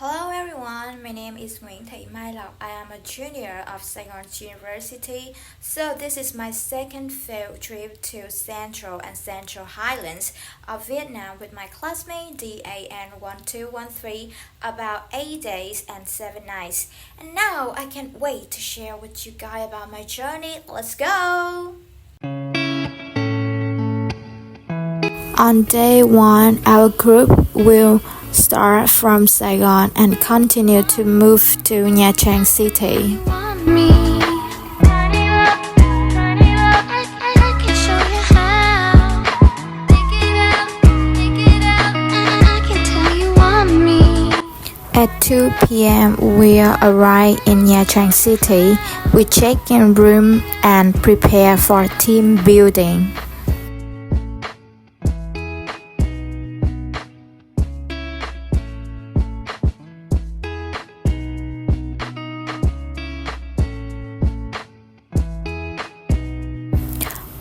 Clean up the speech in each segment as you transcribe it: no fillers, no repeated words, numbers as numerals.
Hello everyone, my name is Nguyễn Thị Mai Lộc. I am a junior of Saigon University. So this is my second field trip to Central and Central Highlands of Vietnam with my classmate DAN1213 about 8 days and 7 nights. And now I can't wait to share with you guys about my journey. Let's go! On day 1, our group will start from Saigon and continue to move to Nha Trang City. At 2 p.m. we arrive in Nha Trang City. We check in room and prepare for team building.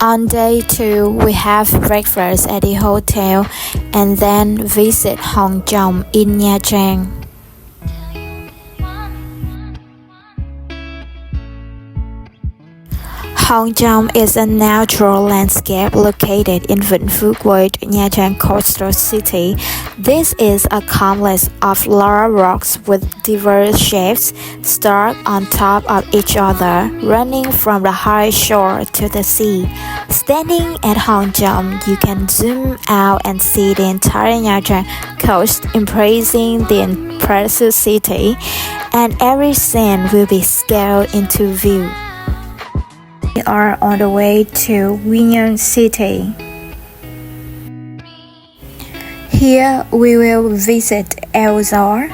On day 2, we have breakfast at the hotel and then visit Hong Kong in Nha Trang. Hong Kong is a natural landscape located in Vĩnh Phước Quay, Nha Trang coastal city. This is a complex of large rocks with diverse shapes stacked on top of each other, running from the high shore to the sea. Standing at Hong Kong, you can zoom out and see the entire Nha Trang coast, embracing the impressive city, and every scene will be scaled into view. We are on the way to Quy City. Here we will visit El Zor.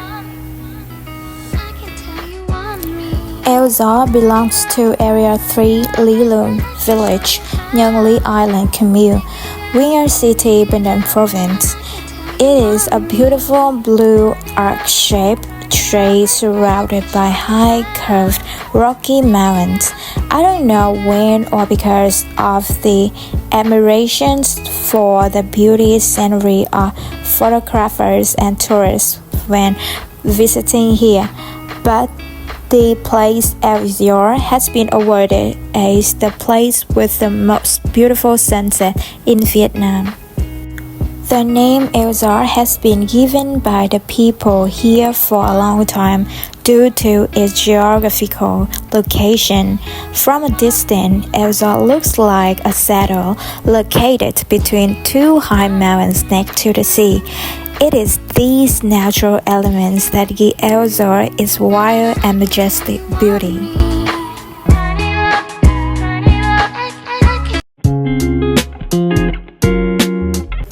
El Zor belongs to Area 3 Lý Lương Village, Nhân Lý Island Commune, Quy City, Bình Province. It is a beautiful blue arc-shaped strait surrounded by high curved rocky mountains. I don't know when or because of the admirations for the beauty scenery of photographers and tourists when visiting here, but the place El Zor has been awarded as the place with the most beautiful sunset in Vietnam. The name El Zor has been given by the people here for a long time due to its geographical location. From a distance, El Zor looks like a saddle located between two high mountains next to the sea. It is these natural elements that give El Zor its wild and majestic beauty.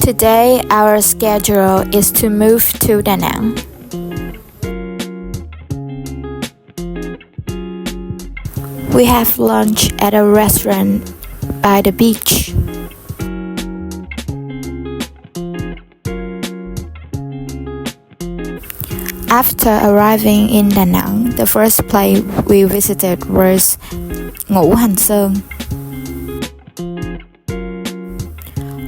Today, our schedule is to move to Da Nang. We have lunch at a restaurant by the beach. After arriving in Da Nang, the first place we visited was Ngũ Hành Sơn.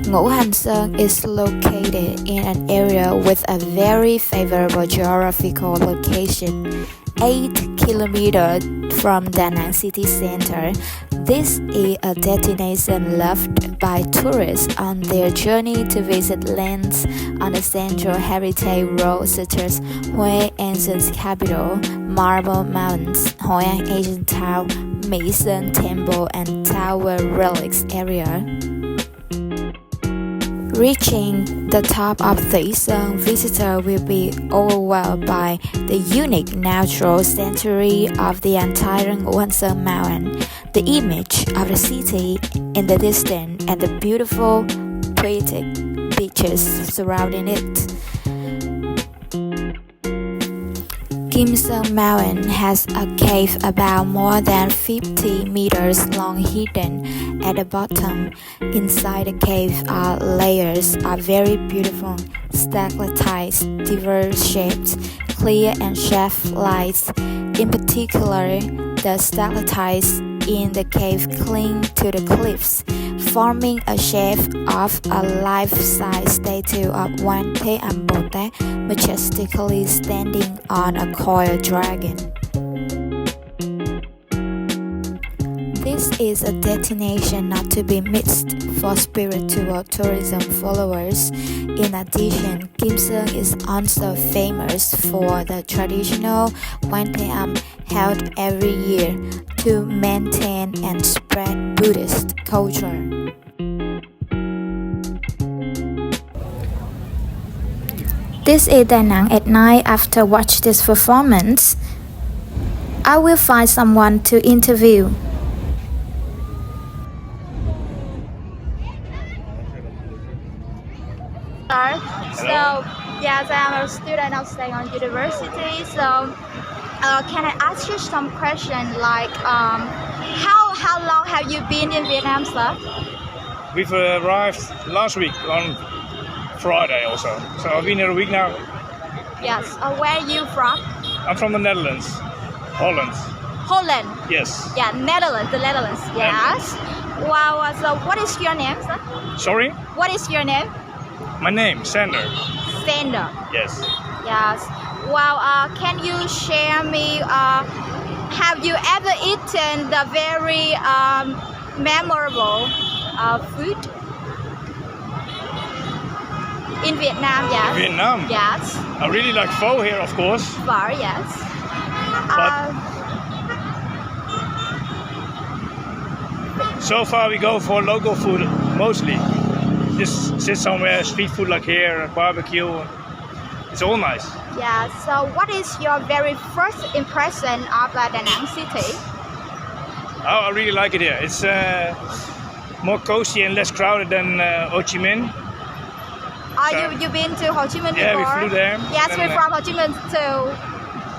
Ngũ Hành Sơn is located in an area with a very favorable geographical location, 8 kilometers from Da Nang city center. This is a destination loved by tourists on their journey to visit lands on the Central Heritage Road such as Huế Ancient Capital, Marble Mountains, Hội An Ancient Town, Mỹ Sơn Temple, and Tower Relics area. Reaching the top of the Sơn, visitor will be overwhelmed by the unique natural scenery of the entire Ngũ Hành Sơn mountain, the image of the city in the distance, and the beautiful, poetic beaches surrounding it. Kim Sơn Mountain has a cave about more than 50 meters long hidden at the bottom. Inside the cave are layers of very beautiful stalactites, diverse shapes, clear and sharp lights. In particular, the stalactites in the cave cling to the cliffs, forming a shape of a life-size statue of One Thế-Âm Bồ Tát majestically standing on a coiled dragon. This is a destination not to be missed for spiritual tourism followers. In addition, Kim Seong is also famous for the traditional One Thế-Âm held every year to maintain and spread Buddhist culture. This is Da Nang at night. After watch this performance, I will find someone to interview. So, yes, I'm a student of Saigon University. So, can I ask you some questions like, how long have you been in Vietnam, sir? We've arrived last week on Friday also. So I've been here a week now. Yes. Where are you from? I'm from the Netherlands. Holland. Holland. Yes. Yeah, Netherlands. The Netherlands. Yes. Wow. So, what is your name, sir? Sorry? What is your name? My name, Sander. Sander. Yes. Yes. Wow. Can you share me? Have you ever eaten the very memorable food in Vietnam? Yes. Vietnam? Yes. I really like pho here, of course. Pho, yes. So far we go for local food mostly. Just sit somewhere, street food like here, barbecue. It's all nice. Yeah, so what is your very first impression of Da Nang city? Oh, I really like it here. It's more cozy and less crowded than Ho Chi Minh. You've been to Ho Chi Minh before? Yeah, we flew there. Yes, we're from Ho Chi Minh to.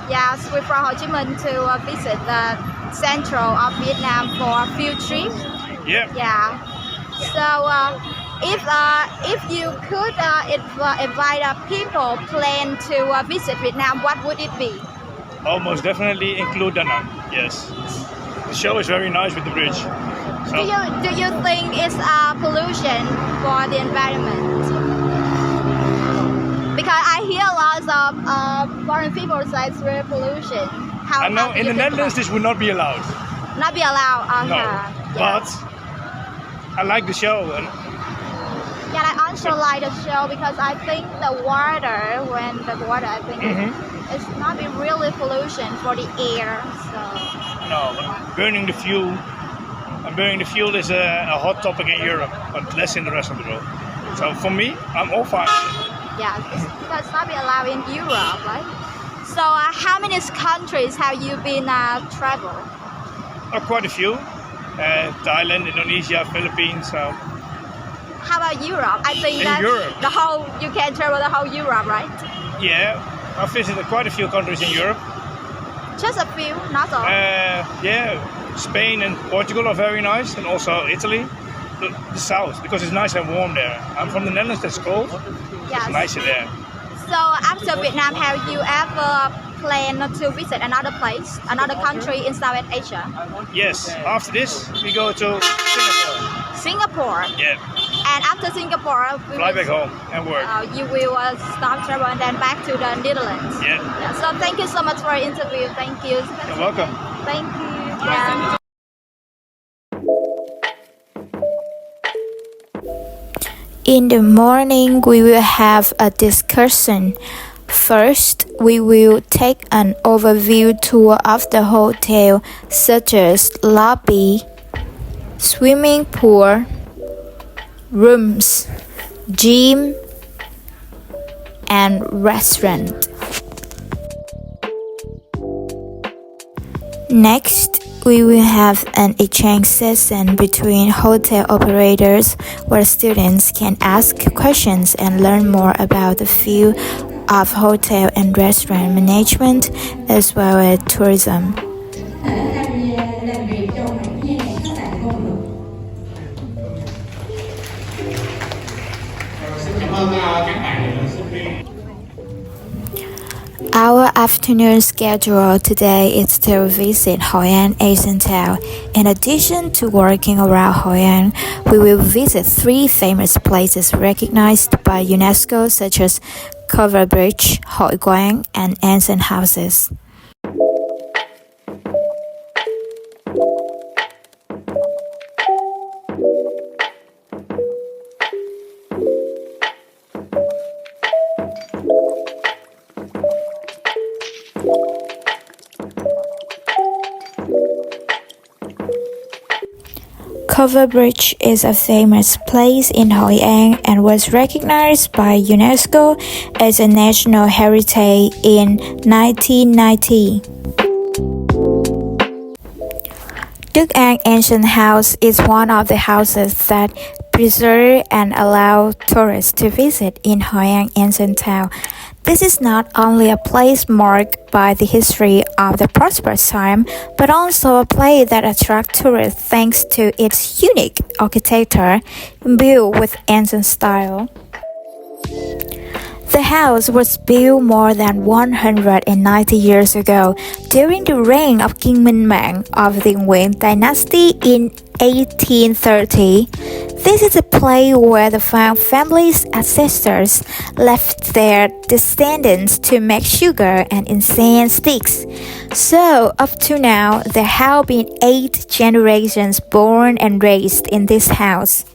Yes, we're from Ho Chi Minh to visit the central of Vietnam for a few trips. Yeah. Yeah. So if you could invite people plan to visit Vietnam, what would it be? Almost definitely include Da Nang. Yes. The show is very nice with the bridge. So, Do you think it's pollution for the environment? Because I hear lots of foreign people say it's very pollution. I know in the Netherlands this would not be allowed. Not be allowed. No, Yeah. but I like the show. And yeah, I also like the show because I think the water, I think it's not be really pollution for the air. So. No, but burning the fuel. And burning the fuel is a hot topic in Europe, but less in the rest of the world. So for me, I'm all fine. Yeah, because it's not be allowed in Europe, right? So how many countries have you been travel? Quite a few. Thailand, Indonesia, Philippines. So. How about Europe? I think in Europe. You can travel the whole Europe, right? Yeah, I've visited quite a few countries in Europe. Just a few, not all. Yeah, Spain and Portugal are very nice, and also Italy. The south, because it's nice and warm there. I'm from the Netherlands, that's cold. Yes. It's nicer there. So after Vietnam, have you ever planned to visit another place, another country in Southeast Asia? Yes, after this we go to Singapore. Singapore? Yeah. And after Singapore, fly back home and work. You will stop travel and then back to the Netherlands. Yeah. So thank you so much for your interview. Thank you. You're welcome. Thank you. Yeah. In the morning, we will have a discussion. First, we will take an overview tour of the hotel, such as lobby, swimming pool, rooms, gym, and restaurant. Next, we will have an exchange session between hotel operators where students can ask questions and learn more about the field of hotel and restaurant management as well as tourism. Our afternoon schedule today is to visit Hoi An Asian Town. In addition to working around Hoi An, we will visit 3 famous places recognized by UNESCO such as Cover Bridge, Hội Quán, and ancient houses. Cover Bridge is a famous place in Hoi An and was recognized by UNESCO as a national heritage in 1990. Đức An Ancient House is one of the houses that preserve and allow tourists to visit in Hoi An Ancient Town. This is not only a place marked by the history of the prosperous time, but also a place that attracts tourists thanks to its unique architecture built with ancient style. The house was built more than 190 years ago during the reign of King Minh Mạng of the Nguyễn dynasty in 1830. This is a place where the family's ancestors left their descendants to make sugar and incense sticks. So, up to now, there have been 8 generations born and raised in this house.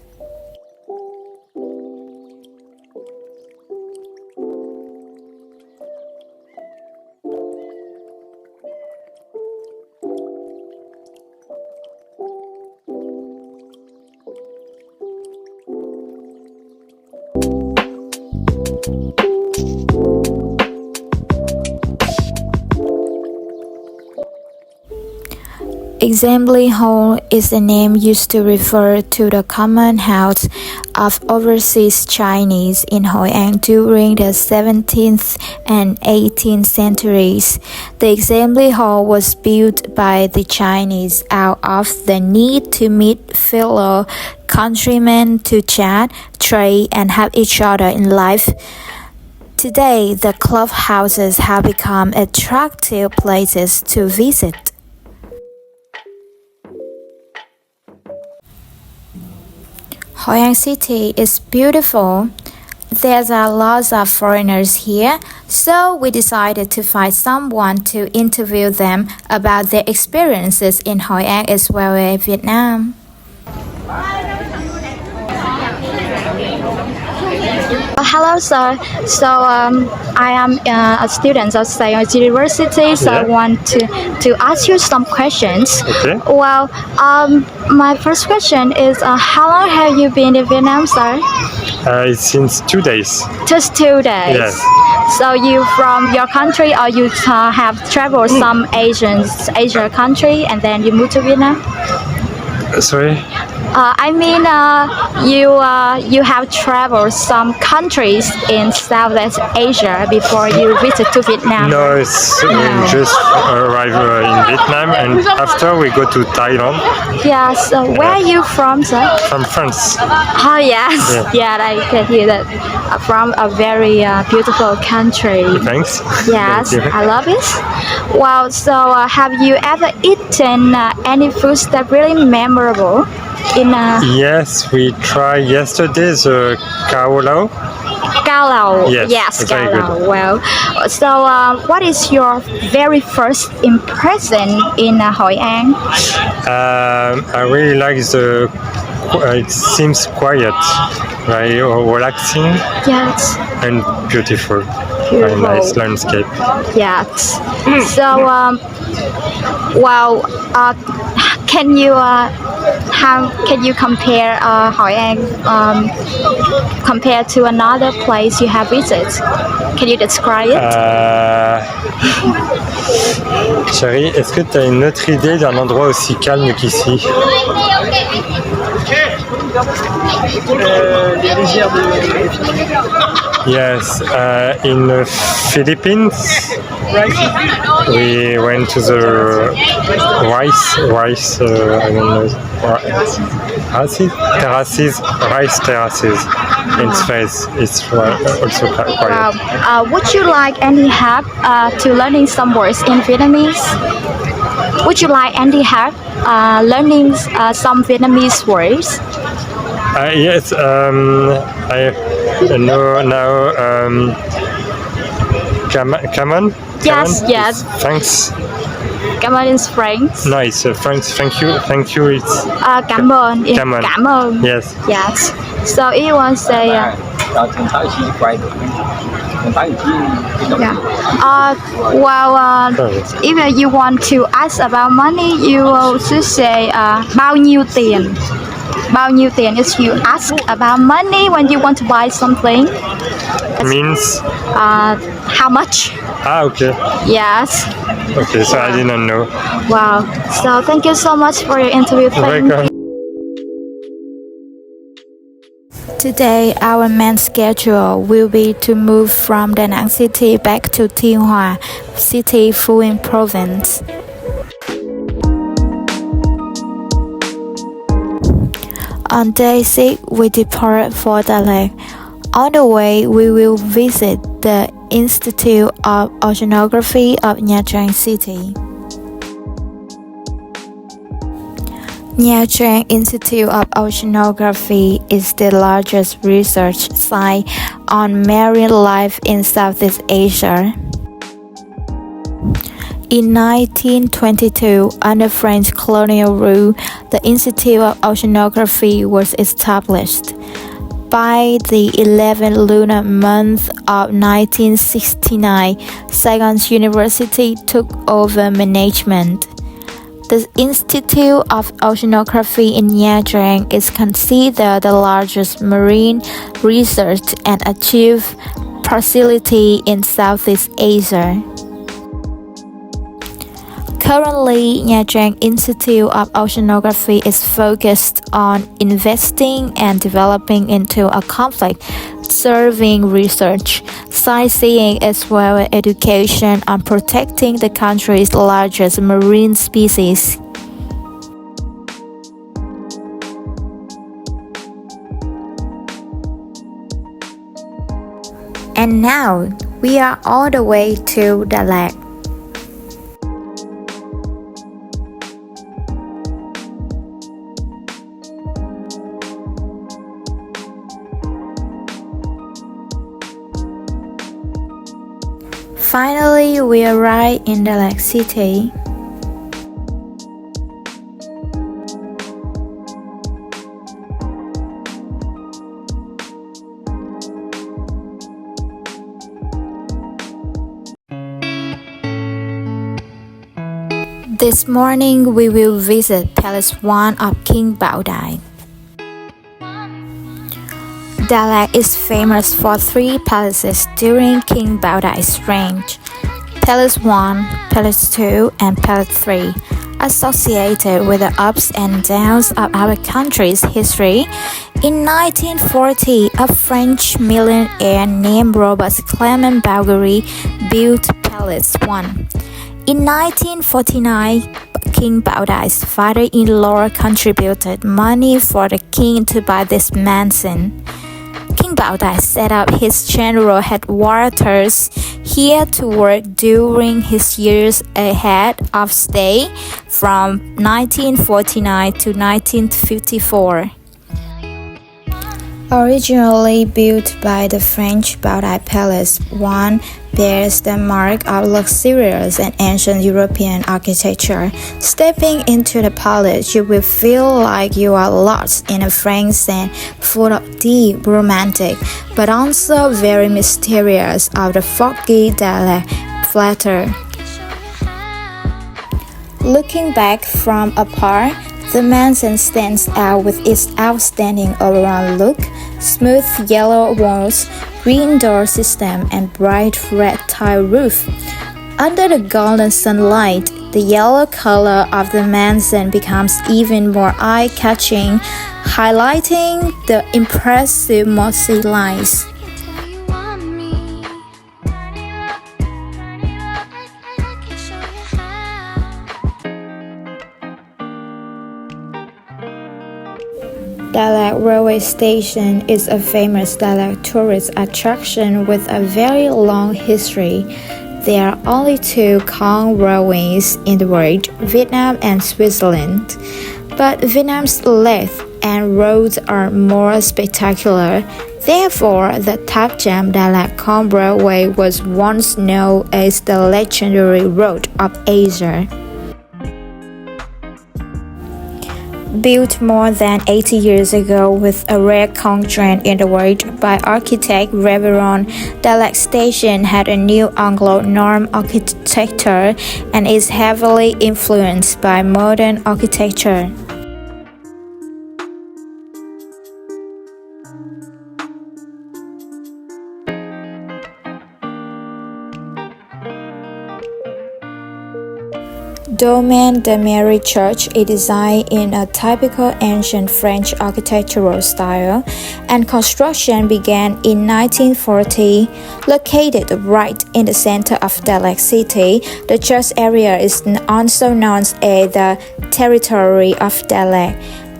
Assembly Hall is the name used to refer to the common house of overseas Chinese in Hoi An during the 17th and 18th centuries. The Assembly Hall was built by the Chinese out of the need to meet fellow countrymen to chat, trade, and help each other in life. Today, the clubhouses have become attractive places to visit. Hoi An City is beautiful. There are lots of foreigners here, so we decided to find someone to interview them about their experiences in Hoi An as well as Vietnam. Hello, sir. So I am a student of Science University. So I want to ask you some questions. Okay. Well, my first question is, how long have you been in Vietnam, sir? It's since 2 days. Just 2 days. Yes. So you from your country, or you have traveled some Asia country, and then you moved to Vietnam? Sorry? You have traveled some countries in Southeast Asia before you visit to Vietnam. No, we just arrived in Vietnam, and after we go to Thailand. Yes. Where are you from, sir? From France. Oh, yes. Yeah, I can hear that. From a very beautiful country. Thanks. Yes, Thank you. I love it. Wow. So, have you ever eaten any foods that really memorable? Yes, we tried yesterday the Cao Lao. Cao Lao. Yes, Cao very Lao. good. Well, so what is your very first impression in Hoi An? I really like it seems quiet, very relaxing Yes. and beautiful. Very Beautiful. nice landscape. Yes. So, well, can you how can you compare Hoi An compared to another place you have visited? Can you describe it? Chérie, est-ce que tu as une autre idée d'un endroit aussi calme qu'ici? les rizières de... Yes, in the Philippines, we went to the rice, I don't know, rice terraces in Space. It's also quite. Wow. Would you like any help to learning some words in Vietnamese? Would you like any help learning some Vietnamese words? Yes, I know now. Come on. Yes. Thanks. Cảm ơn in French. No, it's thanks. Thank you. It's Cảm ơn. Cảm ơn. Cảm ơn. Yes. Yes. So you want to say yeah. If you want to ask about money, you will just say bao nhiêu tiền. Bao nhiêu tiền is you ask about money when you want to buy something. Means How much? Okay. Yes. Okay, so I didn't know. Wow. So thank you so much for your interview. Thank Welcome. Today, our main schedule will be to move from Da Nang City back to Thanh Hóa City, Phu Yên Province. On day 6, we depart for Da Lạt. On the way, we will visit the Institute of Oceanography of Nha Trang City. Nha Trang Institute of Oceanography is the largest research site on marine life in Southeast Asia. In 1922, under French colonial rule, the Institute of Oceanography was established. By the 11th lunar month of 1969, Saigon University took over management. The Institute of Oceanography in Nha Trang is considered the largest marine research and achievement facility in Southeast Asia. Currently, Nha Trang Institute of Oceanography is focused on investing and developing into a conflict-serving research, sightseeing as well as education on protecting the country's largest marine species. And now, we are all the way to Da Lạt. Finally, we arrived in Da Lạt City. This morning, we will visit Palace 1 of King Bảo Đại. Da Lạt is famous for 3 palaces during King Bảo Đại reign: Palace 1, Palace 2, and Palace 3. Associated with the ups and downs of our country's history, in 1940, a French millionaire named Robert Clement Bouguerie built Palace 1. In 1949, King Bảo Đại father-in-law contributed money for the king to buy this mansion. King Bảo Đại set up his general headquarters here to work during his years ahead of stay from 1949 to 1954. Originally built by the French Bảo Đại Palace 1 bears the mark of luxurious and ancient European architecture. Stepping into the palace, you will feel like you are lost in a French scene full of deep, romantic, but also very mysterious of the foggy Da Lạt flatter. Looking back from afar, the mansion stands out with its outstanding all-around look, smooth yellow walls, green door system, and bright red tile roof. Under the golden sunlight, The yellow color of the manzan becomes even more eye-catching, highlighting the impressive mossy lines. Dalat Railway Station is a famous Dalat tourist attraction with a very long history. There are only two Kong railways in the world, Vietnam and Switzerland. But Vietnam's length and roads are more spectacular. Therefore, the Tháp Cham Dalat Kong Railway was once known as the legendary road of Asia. Built more than 80 years ago with a rare constraint in the world by architect Reveron, Dalat Station had a new Anglo-Norman architecture and is heavily influenced by modern architecture. Domaine de Marie Church is designed in a typical ancient French architectural style, and construction began in 1940. Located right in the center of Dalat City, the church area is also known as the Territory of Dalat.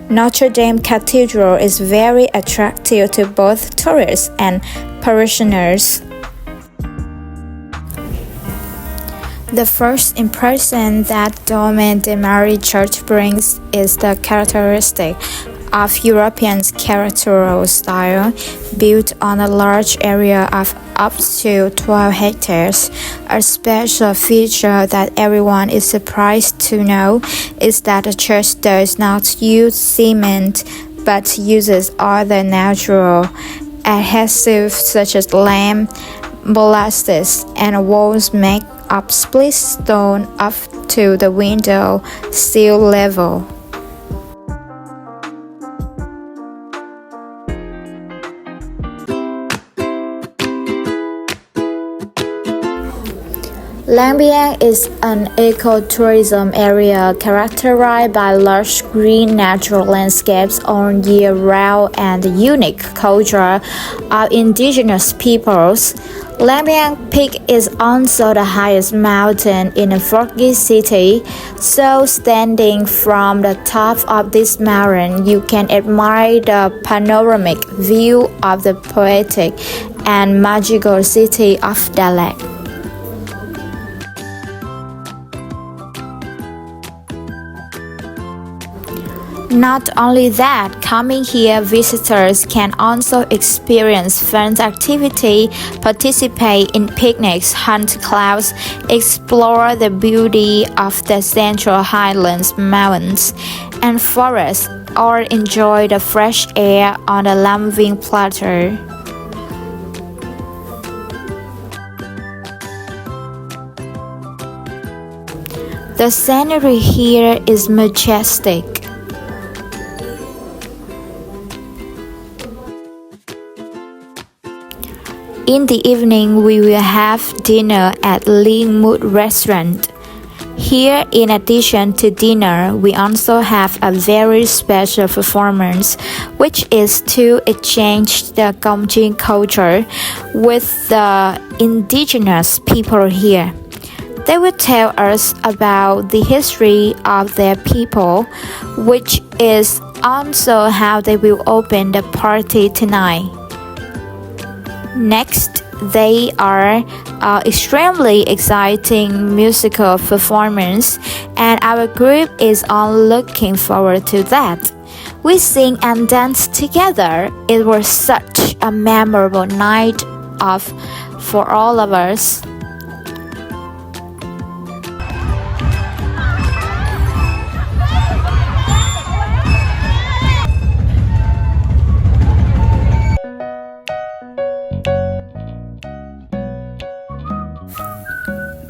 Notre Dame Cathedral is very attractive to both tourists and parishioners. The first impression that Domaine de Marie Church brings is the characteristic of European cathedral style, built on a large area of up to 12 hectares. A special feature that everyone is surprised to know is that the church does not use cement, but uses other natural adhesives such as lime, molasses, and walls made of split stone up to the window sill level. Lang Biang is an ecotourism area characterized by lush green natural landscapes all year round and the unique culture of indigenous peoples. Lang Biang Peak is also the highest mountain in the Forgy city, so standing from the top of this mountain, you can admire the panoramic view of the poetic and magical city of Dalat. Not only that, coming here, visitors can also experience fun activity, participate in picnics, hunt clouds, explore the beauty of the Central Highlands mountains and forests, or enjoy the fresh air on the Lam Ving Plateau. The scenery here is majestic. In the evening, we will have dinner at Linh Mood Restaurant. Here, in addition to dinner, we also have a very special performance, which is to exchange the Gomjin culture with the indigenous people here. They will tell us about the history of their people, which is also how they will open the party tonight. Next, they are extremely exciting musical performance, and our group is all looking forward to that. We sing and dance together. It was such a memorable night for all of us.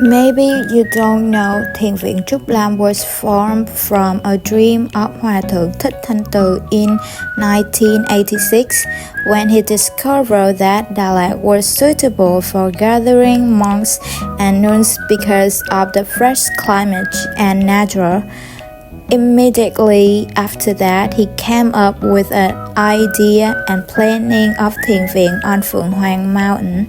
Maybe you don't know, Thiền viện Trúc Lam was formed from a dream of Hòa thượng Thích Thanh Từ in 1986 when he discovered that Đà Lạt was suitable for gathering monks and nuns because of the fresh climate and nature. Immediately after that, he came up with an idea and planning of thiền viện on Phượng Hoàng Mountain.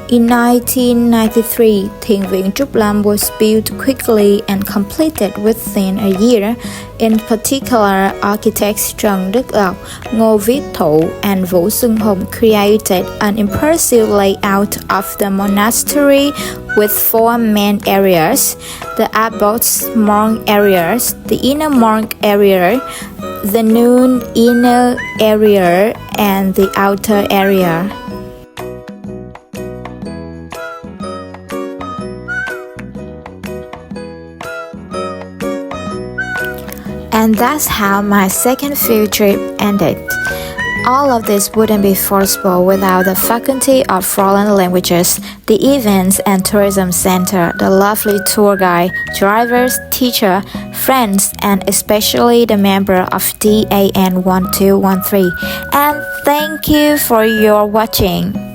In 1993, Thiền viện Trúc Lam was built quickly and completed within a year. In particular, architects Trần Đức Lộc, Ngô Viết Thụ, and Vũ Xuân Hùng created an impressive layout of the monastery with 4 main areas: the abbot's monk areas, the inner monk area, the nun inner area, and the outer area. And that's how my second field trip ended. All of this wouldn't be possible without the Faculty of Foreign Languages, the Events and Tourism Center, the lovely tour guide, drivers, teacher, friends, and especially the member of DAN 1213. And thank you for your watching.